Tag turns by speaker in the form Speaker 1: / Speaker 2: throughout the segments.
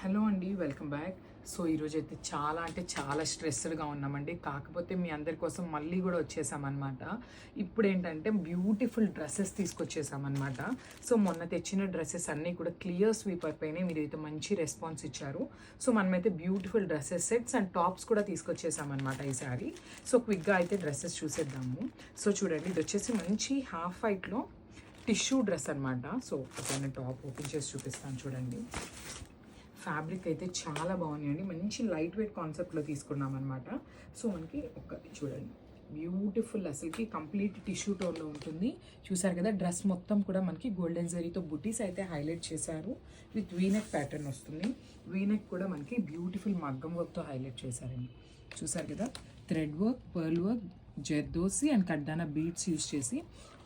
Speaker 1: Hello అండి, welcome back. So ఈరోజు అయితే చాలా అంటే చాలా స్ట్రెస్డ్గా ఉన్నామండి. కాకపోతే మీ అందరి కోసం మళ్ళీ కూడా వచ్చేసామన్నమాట. ఇప్పుడు ఏంటంటే బ్యూటిఫుల్ డ్రెస్సెస్ తీసుకొచ్చేసామన్నమాట. సో మొన్న తెచ్చిన డ్రెస్సెస్ అన్నీ కూడా క్లియర్ స్వీప్ అయిపోయినాయి. మీరైతే మంచి రెస్పాన్స్ ఇచ్చారు. సో మనమైతే beautiful dresses sets and tops కూడా తీసుకొచ్చేసామన్నమాట ఈసారి. సో క్విక్గా అయితే డ్రెస్సెస్ చూసేద్దాము. సో చూడండి, ఇది వచ్చేసి మంచి హాఫ్ వైట్లో టిష్యూ డ్రెస్ అనమాట. సో ఒకసారి టాప్ ఓపెన్ చేసి చూపిస్తాను చూడండి. ఫ్యాబ్రిక్ అయితే చాలా బాగున్నాయండి. మంచి లైట్ వెయిట్ కాన్సెప్ట్లో తీసుకున్నాం అనమాట. సో మనకి ఒక్కటి చూడండి, బ్యూటిఫుల్, అసలుకి కంప్లీట్ టిష్యూ టోన్లో ఉంటుంది. చూసారు కదా, డ్రెస్ మొత్తం కూడా మనకి గోల్డెన్ జరీతో బుటీస్ అయితే హైలైట్ చేశారు. విత్ వీనెక్ ప్యాటర్న్ వస్తుంది. వీనెక్ కూడా మనకి బ్యూటిఫుల్ మగ్గం వర్క్తో హైలైట్ చేశారండి. చూసారు కదా, thread work, pearl work, zardozi and కడ్డానా బీడ్స్ యూజ్ చేసి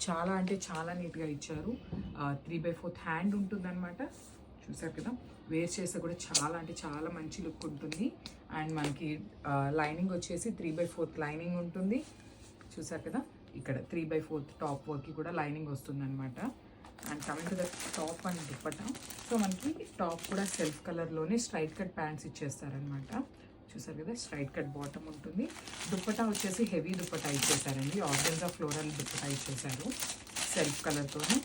Speaker 1: చాలా అంటే చాలా నీట్గా ఇచ్చారు. 3/4 హ్యాండ్ ఉంటుందన్నమాట. చూసారు కదా, వేర్ చేస్తే కూడా చాలా అంటే చాలా మంచి లుక్ ఉంటుంది. అండ్ మనకి లైనింగ్ వచ్చేసి 3/4 లైనింగ్ ఉంటుంది. చూసారు కదా, ఇక్కడ 3/4 టాప్ వర్క్కి కూడా లైనింగ్ వస్తుంది అనమాట. And coming to the top and dupatta. So మనకి టాప్ కూడా సెల్ఫ్ కలర్లోనే స్ట్రైట్ కట్ ప్యాంట్స్ ఇచ్చేస్తారనమాట. చూసారు కదా, స్ట్రైట్ కట్ బాటమ్ ఉంటుంది. దుప్పటా వచ్చేసి హెవీ దుప్పటా ఇచ్చేసారండి. ఆర్గన్జా ఫ్లోరల్ దుప్పటా ఇచ్చేసారు సెల్ఫ్ కలర్తోనే.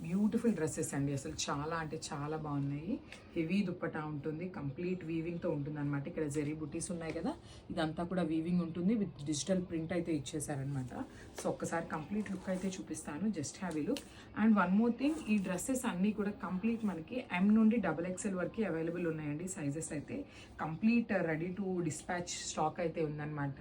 Speaker 1: బ్యూటిఫుల్ డ్రెస్సెస్ అండి, అసలు చాలా అంటే చాలా బాగున్నాయి. హెవీ దుప్పటా ఉంటుంది, కంప్లీట్ వీవింగ్తో ఉంటుంది అనమాట. ఇక్కడ జెరీ బుటీస్ ఉన్నాయి కదా, ఇదంతా కూడా వీవింగ్ ఉంటుంది. విత్ డిజిటల్ ప్రింట్ అయితే ఇచ్చేసారనమాట. సో ఒక్కసారి కంప్లీట్ లుక్ అయితే చూపిస్తాను, జస్ట్ హ్యావ్ ఈ look. And one more thing, ఈ డ్రెస్సెస్ అన్నీ కూడా కంప్లీట్ మనకి M నుండి XXL వరకు అవైలబుల్ ఉన్నాయండి. సైజెస్ అయితే complete ready to dispatch stock అయితే ఉందన్నమాట.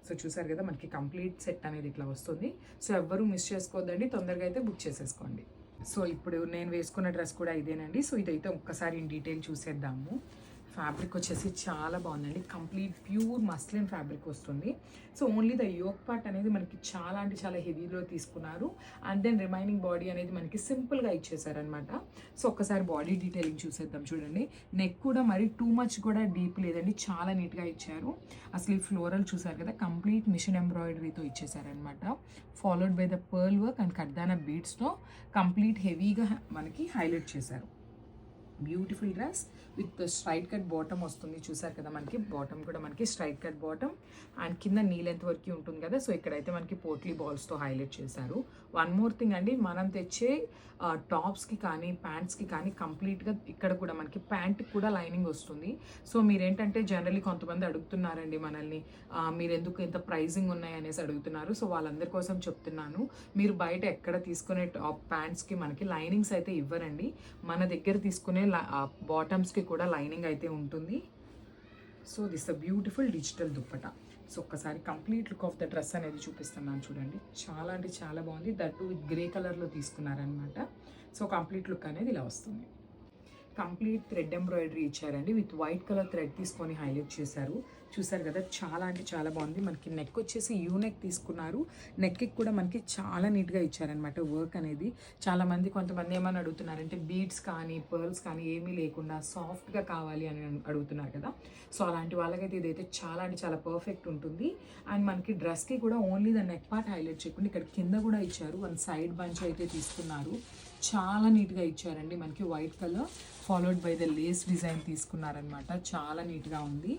Speaker 1: సో చూసారు కదా, మనకి కంప్లీట్ సెట్ అనేది ఇట్లా వస్తుంది. సో ఎవ్వరూ మిస్ చేసుకోవద్దండి, తొందరగా అయితే బుక్ చేసేసుకోండి. సో ఇప్పుడు నేను వేసుకున్న డ్రెస్ కూడా ఇదేనండి. సో ఇదైతే ఒక్కసారి ఇన్ డీటెయిల్ చూసేద్దాము. ఫ్యాబ్రిక్ వచ్చేసి చాలా బాగుందండి. కంప్లీట్ ప్యూర్ మస్లిన్ ఫ్యాబ్రిక్ వస్తుంది. So only the yoke part అనేది మనకి చాలా అంటే చాలా హెవీలో తీసుకున్నారు. అండ్ దెన్ రిమైనింగ్ బాడీ అనేది మనకి సింపుల్గా ఇచ్చేసారనమాట. సో ఒక్కసారి బాడీ డీటెయిలింగ్ చూసేద్దాం చూడండి. నెక్ కూడా మరి టూ మచ్ కూడా డీప్ లేదండి, చాలా నీట్గా ఇచ్చారు. అసలు ఈ ఫ్లోరల్ చూసారు కదా, కంప్లీట్ మిషన్ ఎంబ్రాయిడరీతో ఇచ్చేసారనమాట. Followed by the pearl work and కడ్దానా బీడ్స్తో కంప్లీట్ హెవీగా మనకి హైలైట్ చేశారు. Beautiful dress with straight cut bottom వస్తుంది. చూసారు కదా, మనకి బాటమ్ కూడా మనకి స్ట్రైట్ కట్ బాటమ్ అండ్ కింద నీ లెంత్ వరకు ఉంటుంది కదా. సో ఇక్కడైతే మనకి పోట్లీ బాల్స్తో హైలైట్ చేశారు. వన్ మోర్ థింగ్ అండి, మనం తెచ్చే టాప్స్కి కానీ ప్యాంట్స్కి కానీ కంప్లీట్గా ఇక్కడ కూడా మనకి ప్యాంట్కి కూడా లైనింగ్ వస్తుంది. సో మీరేంటంటే జనరల్లీ కొంతమంది అడుగుతున్నారండి మనల్ని, మీరు ఎందుకు ఇంత ప్రైజింగ్ ఉన్నాయి అనేసి అడుగుతున్నారు. సో వాళ్ళందరి కోసం చెప్తున్నాను, మీరు బయట ఎక్కడ తీసుకునే టాప్ ప్యాంట్స్కి మనకి లైనింగ్స్ అయితే ఇవ్వరండి. మన దగ్గర తీసుకునే బాటమ్స్కి కూడా లైనింగ్ అయితే ఉంటుంది. So this the beautiful digital dupatta. So ఒక్కసారి complete look of the dress అనేది చూపిస్తున్నాను చూడండి. చాలా అంటే చాలా బాగుంది. దట్ విత్ గ్రే కలర్లో తీసుకున్నారనమాట. సో కంప్లీట్ లుక్ అనేది ఇలా వస్తుంది. కంప్లీట్ థ్రెడ్ ఎంబ్రాయిడరీ ఇచ్చారండి. విత్ వైట్ కలర్ థ్రెడ్ తీసుకొని హైలైట్ చేశారు. చూసారు కదా, చాలా అంటే చాలా బాగుంది. మనకి నెక్ వచ్చేసి యూ నెక్ తీసుకున్నారు. నెక్కి కూడా మనకి చాలా నీట్గా ఇచ్చారనమాట వర్క్ అనేది. చాలామంది కొంతమంది ఏమని అడుగుతున్నారంటే బీడ్స్ కానీ పర్ల్స్ కానీ ఏమీ లేకుండా సాఫ్ట్గా కావాలి అని అడుగుతున్నారు కదా. సో అలాంటి వాళ్ళకైతే ఇదైతే చాలా అంటే చాలా పర్ఫెక్ట్ ఉంటుంది. అండ్ మనకి డ్రెస్కి కూడా only the neck part highlight చేయకుండా ఇక్కడ కింద కూడా ఇచ్చారు. వన్ సైడ్ బంచ్ అయితే తీసుకున్నారు. చాలా నీట్గా ఇచ్చారండి. మనకి white colour followed by the lace design తీసుకున్నారనమాట. చాలా నీట్గా ఉంది.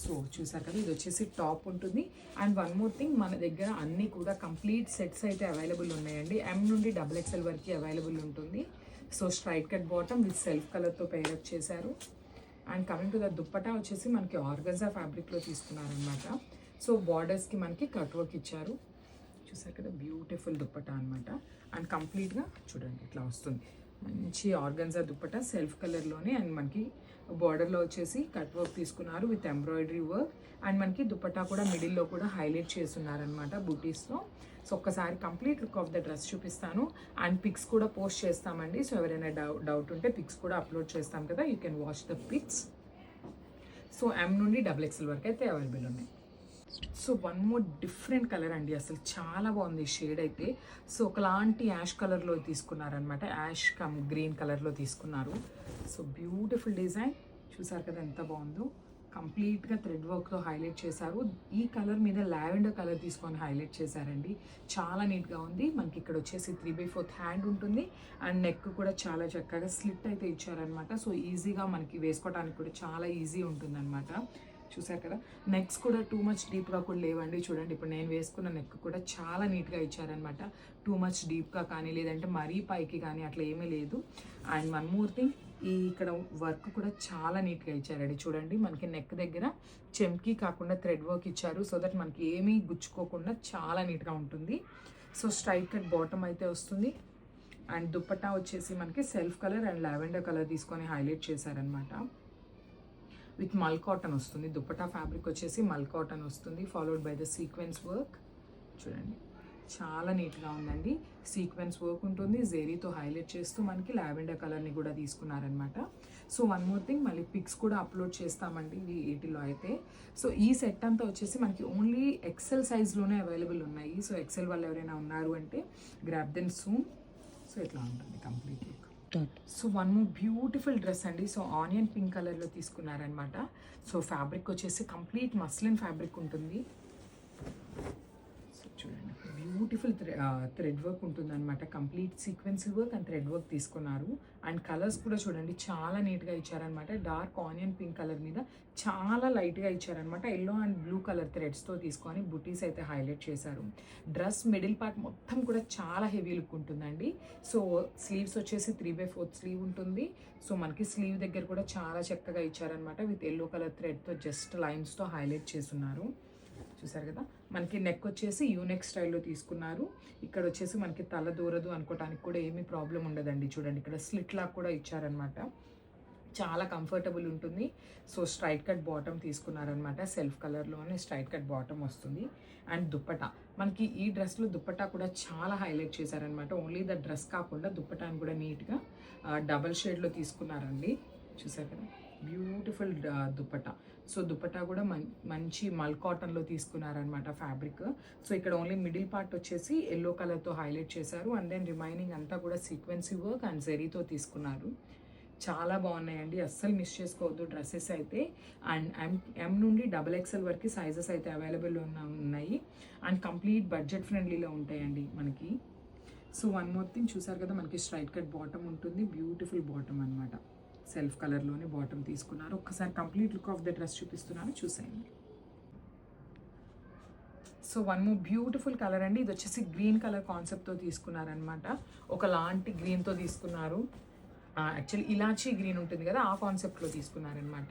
Speaker 1: సో చూసారు కదా, ఇది వచ్చేసి టాప్ ఉంటుంది. అండ్ వన్ మోర్ థింగ్, మన దగ్గర అన్నీ కూడా కంప్లీట్ సెట్స్ అయితే అవైలబుల్ ఉన్నాయండి. M నుండి XXL వరకు అవైలబుల్ ఉంటుంది. So straight cut bottom with self కలర్తో పేరప్ చేశారు. And coming to the dupatta వచ్చేసి మనకి ఆర్గన్జా ఫ్యాబ్రిక్లో తీసుకున్నారనమాట. సో బార్డర్స్కి మనకి కట్ వర్క్ ఇచ్చారు. చూసారు కదా, బ్యూటిఫుల్ దుప్పటా అనమాట. అండ్ కంప్లీట్గా చూడండి ఇట్లా వస్తుంది. మంచి ఆర్గన్జా దుప్పటా సెల్ఫ్ కలర్లోనే. అండ్ మనకి బార్డర్లో వచ్చేసి కట్ వర్క్ తీసుకున్నారు విత్ ఎంబ్రాయిడరీ వర్క్. అండ్ మనకి దుప్పటా కూడా మిడిల్లో కూడా హైలైట్ చేస్తున్నారనమాట బూటీస్తో. సో ఒక్కసారి complete look of the dress చూపిస్తాను. అండ్ పిక్స్ కూడా పోస్ట్ చేస్తామండి. సో ఎవరైనా డౌట్ ఉంటే పిక్స్ కూడా అప్లోడ్ చేస్తాం కదా, you can watch the pics. So M నుండి XXL వరకు అయితే అవైలబుల్ ఉన్నాయి. So one more different colour అండి, అసలు చాలా బాగుంది షేడ్ అయితే. సో ఒకలాంటి యాష్ కలర్లో తీసుకున్నారనమాట. యాష్ గ్రీన్ కలర్లో తీసుకున్నారు. So beautiful design. చూసారు కదా ఎంత బాగుందో. కంప్లీట్గా థ్రెడ్ వర్క్తో హైలైట్ చేశారు. ఈ కలర్ మీద లావెండర్ కలర్ తీసుకొని హైలైట్ చేశారండి. చాలా నీట్గా ఉంది. మనకి ఇక్కడ వచ్చేసి 3/4 హ్యాండ్ ఉంటుంది అండ్ నెక్ కూడా చాలా చక్కగా స్లిట్ అయితే ఇచ్చారనమాట. సో ఈజీగా మనకి వేసుకోవడానికి కూడా చాలా ఈజీ ఉంటుందన్నమాట. చూసారు కదా, నెక్స్ కూడా టూ మచ్ డీప్గా కూడా లేవండి. చూడండి, ఇప్పుడు నేను వేసుకున్న నెక్ కూడా చాలా నీట్గా ఇచ్చారనమాట. టూ మచ్ డీప్గా కానీ లేదంటే మరీ పైకి కానీ అట్లా ఏమీ లేదు. అండ్ వన్ మోర్ థింగ్, ఈ ఇక్కడ వర్క్ కూడా చాలా నీట్గా ఇచ్చారండి. చూడండి, మనకి నెక్ దగ్గర చెంకి కాకుండా థ్రెడ్ వర్క్ ఇచ్చారు. సో దట్ మనకి ఏమీ గుచ్చుకోకుండా చాలా నీట్గా ఉంటుంది. సో స్ట్రైట్ కట్ బాటమ్ అయితే వస్తుంది. అండ్ దుప్పట్టా వచ్చేసి మనకి self colour and lavender colour తీసుకొని హైలైట్ చేశారనమాట. విత్ మల్ కాటన్ వస్తుంది. దుప్పటా ఫ్యాబ్రిక్ వచ్చేసి మల్ కాటన్ వస్తుంది, followed by the sequence work. చూడండి, చాలా నీట్గా ఉందండి. సీక్వెన్స్ వర్క్ ఉంటుంది, జెరీతో హైలైట్ చేస్తూ మనకి లావెండర్ కలర్ని కూడా తీసుకున్నారనమాట. సో వన్ మోర్ థింగ్, మళ్ళీ పిక్స్ కూడా అప్లోడ్ చేస్తామండి వీటిలో అయితే. సో ఈ సెట్ అంతా వచ్చేసి మనకి ఓన్లీ ఎక్సెల్ సైజ్లోనే అవైలబుల్ ఉన్నాయి. సో ఎక్సెల్ వాళ్ళు ఎవరైనా ఉన్నారు అంటే గ్రాబ్ దెన్ సూన్. సో ఇట్లా ఉంటుంది complete look. So one more beautiful dress అండి. సో ఆనియన్ పింక్ కలర్లో తీసుకున్నారనమాట. సో ఫ్యాబ్రిక్ వచ్చేసి కంప్లీట్ మస్లిన్ ఫ్యాబ్రిక్ ఉంటుంది. సో చూడండి, బ్యూటిఫుల్ థ్రెడ్ వర్క్ ఉంటుంది అనమాట. Complete sequence work and thread work తీసుకున్నారు. అండ్ కలర్స్ కూడా చూడండి చాలా నీట్గా ఇచ్చారనమాట. డార్క్ ఆనియన్ పింక్ కలర్ మీద చాలా లైట్గా ఇచ్చారనమాట. ఎల్లో అండ్ బ్లూ కలర్ థ్రెడ్స్తో తీసుకొని బుటీస్ అయితే హైలైట్ చేశారు. డ్రెస్ మిడిల్ పార్ట్ మొత్తం కూడా చాలా హెవీ లుక్ ఉంటుందండి. సో స్లీవ్స్ వచ్చేసి 3/4 స్లీవ్ ఉంటుంది. సో మనకి స్లీవ్ దగ్గర కూడా చాలా చక్కగా ఇచ్చారనమాట. విత్ ఎల్లో కలర్ థ్రెడ్తో జస్ట్ లైన్స్తో హైలైట్ చేస్తున్నారు. చూసారు కదా, మనకి నెక్ వచ్చేసి యూనెక్ స్టైల్లో తీసుకున్నారు. ఇక్కడ వచ్చేసి మనకి తల దూరదు అనుకోవడానికి కూడా ఏమీ ప్రాబ్లం ఉండదండి. చూడండి, ఇక్కడ స్లిట్ లాగా కూడా ఇచ్చారనమాట. చాలా కంఫర్టబుల్ ఉంటుంది. సో స్ట్రైట్ కట్ బాటమ్ తీసుకున్నారనమాట. సెల్ఫ్ కలర్లోనే స్ట్రైట్ కట్ బాటమ్ వస్తుంది. అండ్ దుప్పటా, మనకి ఈ డ్రెస్లో దుప్పటా కూడా చాలా హైలైట్ చేశారనమాట. ఓన్లీ ద డ్రెస్ కాకుండా దుప్పటాని కూడా నీట్గా డబల్ షేడ్లో తీసుకున్నారండి. చూసారు కదా, బ్యూటిఫుల్ దుప్పటా. సో దుప్పటా కూడా మంచి మల్ కాటన్లో తీసుకున్నారనమాట ఫ్యాబ్రిక్. సో ఇక్కడ ఓన్లీ మిడిల్ పార్ట్ వచ్చేసి ఎల్లో కలర్తో హైలైట్ చేశారు. అండ్ దెన్ రిమైనింగ్ అంతా కూడా సీక్వెన్సీ వర్క్ అండ్ జెరీతో తీసుకున్నారు. చాలా బాగున్నాయండి, అస్సలు మిస్ చేసుకోవద్దు డ్రెస్సెస్ అయితే. అండ్ ఎం నుండి XXL వరకు సైజెస్ అయితే అవైలబుల్ ఉన్నాయి. అండ్ కంప్లీట్ బడ్జెట్ ఫ్రెండ్లీలో ఉంటాయండి మనకి. సో వన్ మోర్ థింగ్, చూసారు కదా, మనకి స్ట్రైట్ కట్ బాటమ్ ఉంటుంది. బ్యూటిఫుల్ బాటమ్ అనమాట. సెల్ఫ్ కలర్లోనే బాటమ్ తీసుకున్నారు. ఒక్కసారి complete look of the dress చూపిస్తున్నాను, చూసేయండి. So one more beautiful colour అండి. ఇది వచ్చేసి గ్రీన్ కలర్ కాన్సెప్ట్తో తీసుకున్నారనమాట. ఒకలాంటి గ్రీన్తో తీసుకున్నారు. యాక్చువల్లీ ఇలాచీ గ్రీన్ ఉంటుంది కదా, ఆ కాన్సెప్ట్లో తీసుకున్నారనమాట.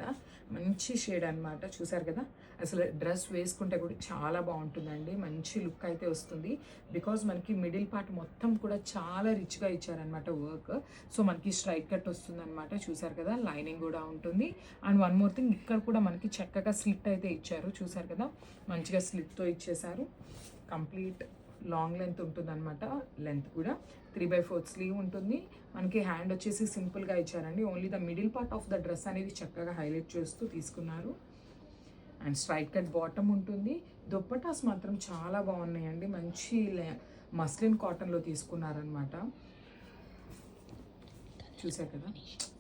Speaker 1: మంచి షేడ్ అనమాట. చూసారు కదా, అసలు డ్రెస్ వేసుకుంటే కూడా చాలా బాగుంటుందండి. మంచి లుక్ అయితే వస్తుంది. బికాజ్ మనకి మిడిల్ పార్ట్ మొత్తం కూడా చాలా రిచ్గా ఇచ్చారనమాట వర్క్. సో మనకి స్ట్రైట్ కట్ వస్తుందన్నమాట. చూసారు కదా, లైనింగ్ కూడా ఉంటుంది. అండ్ వన్ మోర్ థింగ్, ఇక్కడ కూడా మనకి చక్కగా స్లిట్ అయితే ఇచ్చారు. చూసారు కదా, మంచిగా స్లిట్తో ఇచ్చేసారు. కంప్లీట్ లాంగ్ లెంత్ ఉంటుంది అనమాట. లెంత్ కూడా 3/4 స్లీవ్ ఉంటుంది. మనకి హ్యాండ్ వచ్చేసి సింపుల్గా ఇచ్చారండి. Only the middle part of the dress అనేది చక్కగా హైలైట్ చేస్తూ తీసుకున్నారు. అండ్ స్ట్రైట్ కట్ బాటమ్ ఉంటుంది. దుప్పటాస్ మాత్రం చాలా బాగున్నాయండి. మంచి మస్లిన్ కాటన్లో తీసుకున్నారనమాట. చూసారు కదా,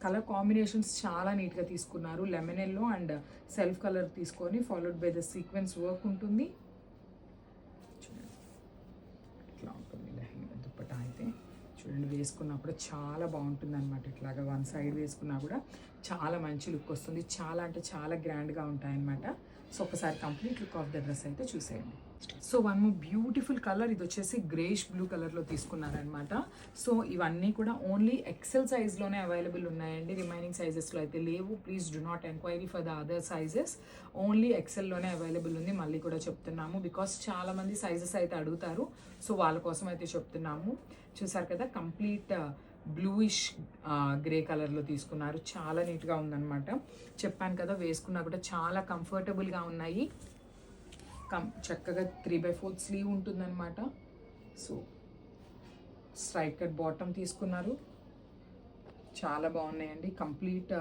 Speaker 1: కలర్ కాంబినేషన్స్ చాలా నీట్గా తీసుకున్నారు. Lemon yellow and self colour తీసుకొని followed by the sequence work ఉంటుంది. ఇట్లా ఉంటుంది లెహంగా దుప్పటా అయితే. చూడండి, వేసుకున్నప్పుడు చాలా బాగుంటుంది అనమాట. ఇట్లాగా వన్ సైడ్ వేసుకున్నా కూడా చాలా మంచి లుక్ వస్తుంది. చాలా అంటే చాలా గ్రాండ్గా ఉంటాయన్నమాట. సో ఒకసారి complete look of the dress అయితే చూసేయండి. So one more beautiful colour, ఇది వచ్చేసి గ్రేష్ బ్లూ కలర్లో తీసుకున్నారనమాట. సో ఇవన్నీ కూడా ఓన్లీ ఎక్సెల్ సైజ్లోనే అవైలబుల్ ఉన్నాయండి. రిమైనింగ్ సైజెస్లో అయితే లేవు. Please do not enquiry for the other sizes. Only ఎక్సెల్లోనే అవైలబుల్ ఉంది. మళ్ళీ కూడా చెప్తున్నాము, బికాస్ చాలామంది సైజెస్ అయితే అడుగుతారు. సో వాళ్ళ కోసం అయితే చెప్తున్నాము. చూసారు కదా, కంప్లీట్ బ్లూయిష్ గ్రే కలర్లో తీసుకున్నారు. చాలా నీట్గా ఉందన్నమాట. చెప్పాను కదా, వేసుకున్నా కూడా చాలా కంఫర్టబుల్గా ఉన్నాయి. చక్కగా 3/4 స్లీవ్ ఉంటుందన్నమాట. సో స్ట్రైట్ కట్ బాటమ్ తీసుకున్నారు. చాలా బాగున్నాయండి. కంప్లీట్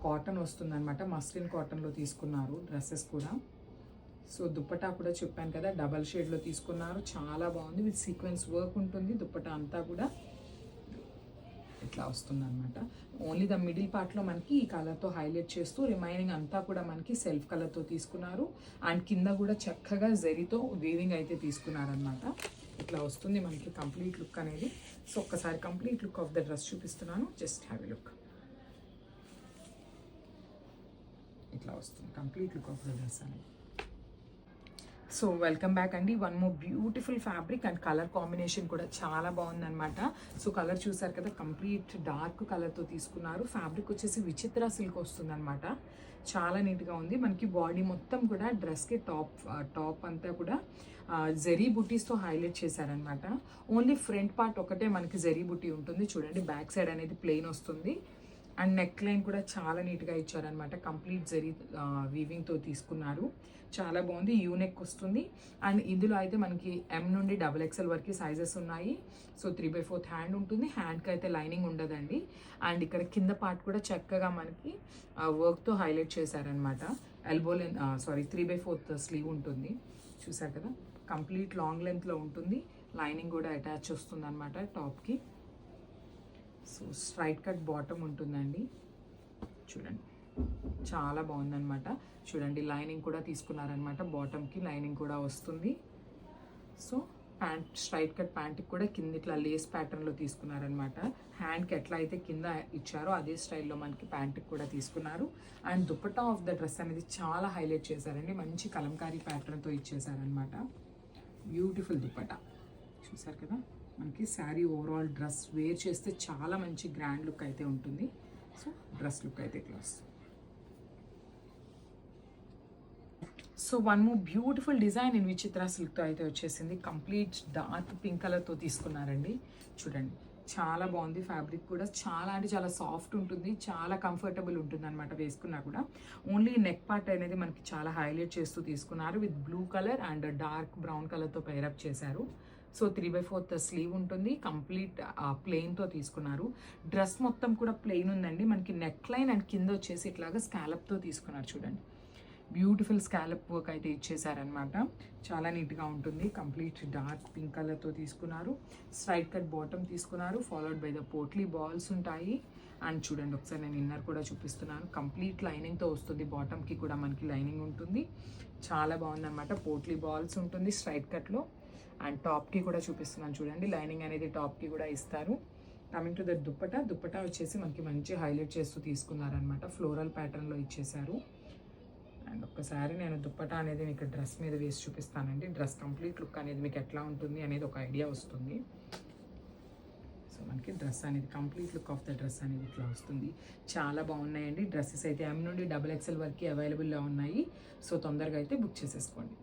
Speaker 1: కాటన్ వస్తుందన్నమాట. మస్లిన్ కాటన్లో తీసుకున్నారు డ్రెస్సెస్ కూడా. సో దుప్పటా కూడా చెప్పాను కదా, డబల్ షేడ్లో తీసుకున్నారు. చాలా బాగుంది. విత్ సీక్వెన్స్ వర్క్ ఉంటుంది దుప్పటా అంతా కూడా. ఇట్లా వస్తుంది అనమాట. ఓన్లీ ద మిడిల్ పార్ట్లో మనకి ఈ కలర్తో హైలైట్ చేస్తూ రిమైనింగ్ అంతా కూడా మనకి సెల్ఫ్ కలర్తో తీసుకున్నారు. అండ్ కింద కూడా చక్కగా జరీతో వీవింగ్ అయితే తీసుకున్నారనమాట. ఇట్లా వస్తుంది మనకి కంప్లీట్ లుక్ అనేది. సో ఒక్కసారి complete look of the dress చూపిస్తున్నాను, జస్ట్ హ్యావ్ ఎ లుక్. ఇట్లా వస్తుంది complete look of the dress అనేది. సో వెల్కమ్ బ్యాక్ అండి. One more beautiful fabric and colour combination కూడా చాలా బాగుందన్నమాట. సో కలర్ చూసారు కదా, కంప్లీట్ డార్క్ కలర్తో తీసుకున్నారు. ఫ్యాబ్రిక్ వచ్చేసి విచిత్ర సిల్క్ వస్తుంది అనమాట. చాలా నీట్గా ఉంది. మనకి బాడీ మొత్తం కూడా డ్రెస్కి టాప్ అంతా కూడా జరీ బుటీస్తో హైలైట్ చేశారనమాట. ఓన్లీ ఫ్రంట్ పార్ట్ ఒకటే మనకి జరీ బుటీ ఉంటుంది చూడండి. బ్యాక్ సైడ్ అనేది ప్లెయిన్ వస్తుంది. అండ్ నెక్ లైన్ కూడా చాలా నీట్గా ఇచ్చారనమాట. కంప్లీట్ జరీ వీవింగ్తో తీసుకున్నారు. చాలా బాగుంది. యూనెక్ వస్తుంది. అండ్ ఇందులో అయితే మనకి M నుండి XXL వరకు సైజెస్ ఉన్నాయి. సో 3/4 హ్యాండ్ ఉంటుంది. హ్యాండ్కి అయితే లైనింగ్ ఉండదండి. అండ్ ఇక్కడ కింద పార్ట్ కూడా చక్కగా మనకి వర్క్తో హైలైట్ చేశారనమాట. ఎల్బో లెంత్ 3/4 స్లీవ్ ఉంటుంది. చూసారు కదా, కంప్లీట్ లాంగ్ లెంత్లో ఉంటుంది. లైనింగ్ కూడా అటాచ్ వస్తుంది అనమాట టాప్కి. సో స్ట్రైట్ కట్ బాటమ్ ఉంటుందండి. చూడండి చాలా బాగుందన్నమాట. చూడండి లైనింగ్ కూడా తీసుకున్నారనమాట. బాటమ్కి లైనింగ్ కూడా వస్తుంది. సో ప్యాంట్ స్ట్రైట్ కట్ ప్యాంట్కి కూడా కింద ఇట్లా లేస్ ప్యాటర్న్లో తీసుకున్నారనమాట. హ్యాండ్కి ఎట్లా అయితే కింద ఇచ్చారో అదే స్టైల్లో మనకి ప్యాంట్కి కూడా తీసుకున్నారు. And dupatta of the dress అనేది చాలా హైలైట్ చేశారండి. మంచి కలంకారీ ప్యాటర్న్తో ఇచ్చేసారనమాట. బ్యూటిఫుల్ దుపట్టా చూసారు కదా. మనకి శారీ ఓవరాల్ డ్రెస్ వేర్ చేస్తే చాలా మంచి గ్రాండ్ లుక్ అయితే ఉంటుంది. సో డ్రెస్ లుక్ అయితే ఇట్లా వస్తుంది. So one more beautiful design in విచిత్ర సిల్క్తో అయితే వచ్చేసింది. కంప్లీట్ డార్క్ పింక్ కలర్తో తీసుకున్నారండి. చూడండి చాలా బాగుంది. ఫ్యాబ్రిక్ కూడా చాలా అంటే చాలా సాఫ్ట్ ఉంటుంది. చాలా కంఫర్టబుల్ ఉంటుంది అనమాట వేసుకున్నా కూడా. ఓన్లీ నెక్ పార్ట్ అనేది మనకి చాలా హైలైట్ చేస్తూ తీసుకున్నారు. With blue colour and dark brown కలర్తో పైరప్ చేశారు. సో 3/4 స్లీవ్ ఉంటుంది. కంప్లీట్ ప్లెయిన్తో తీసుకున్నారు. డ్రెస్ మొత్తం కూడా ప్లెయిన్ ఉందండి. మనకి నెక్ లైన్ అండ్ కింద వచ్చేసి ఇట్లాగా స్కాలప్తో తీసుకున్నారు. చూడండి బ్యూటిఫుల్ స్కాలప్ వర్క్ అయితే ఇచ్చేసారనమాట. చాలా నీట్గా ఉంటుంది. కంప్లీట్ డార్క్ పింక్ కలర్తో తీసుకున్నారు. స్ట్రైట్ కట్ బాటమ్ తీసుకున్నారు. Followed by the potli balls ఉంటాయి. అండ్ చూడండి ఒకసారి నేను ఇన్నర్ కూడా చూపిస్తున్నాను. కంప్లీట్ లైనింగ్తో వస్తుంది. బాటమ్కి కూడా మనకి లైనింగ్ ఉంటుంది. చాలా బాగుందన్నమాట. పోట్లీ బాల్స్ ఉంటుంది స్ట్రైట్ కట్లో. అండ్ టాప్కి కూడా చూపిస్తున్నాను చూడండి. లైనింగ్ అనేది టాప్కి కూడా ఇస్తారు. కమింగ్ టు ద దుప్పటా వచ్చేసి మనకి మంచి హైలైట్ చేస్తూ తీసుకున్నారనమాట. ఫ్లోరల్ ప్యాటర్న్లో ఇచ్చేసారు. అండ్ ఒక్కసారి నేను దుప్పటా అనేది మీకు డ్రెస్ మీద వేసి చూపిస్తానండి. డ్రెస్ కంప్లీట్ లుక్ అనేది మీకు ఎట్లా ఉంటుంది అనేది ఒక ఐడియా వస్తుంది. సో మనకి డ్రెస్ అనేది complete look of the dress అనేది ఇట్లా వస్తుంది. చాలా బాగున్నాయండి. డ్రెస్సెస్ అయితే M నుండి XXL వరకు అవైలబుల్లో ఉన్నాయి. సో తొందరగా అయితే బుక్ చేసేసుకోండి.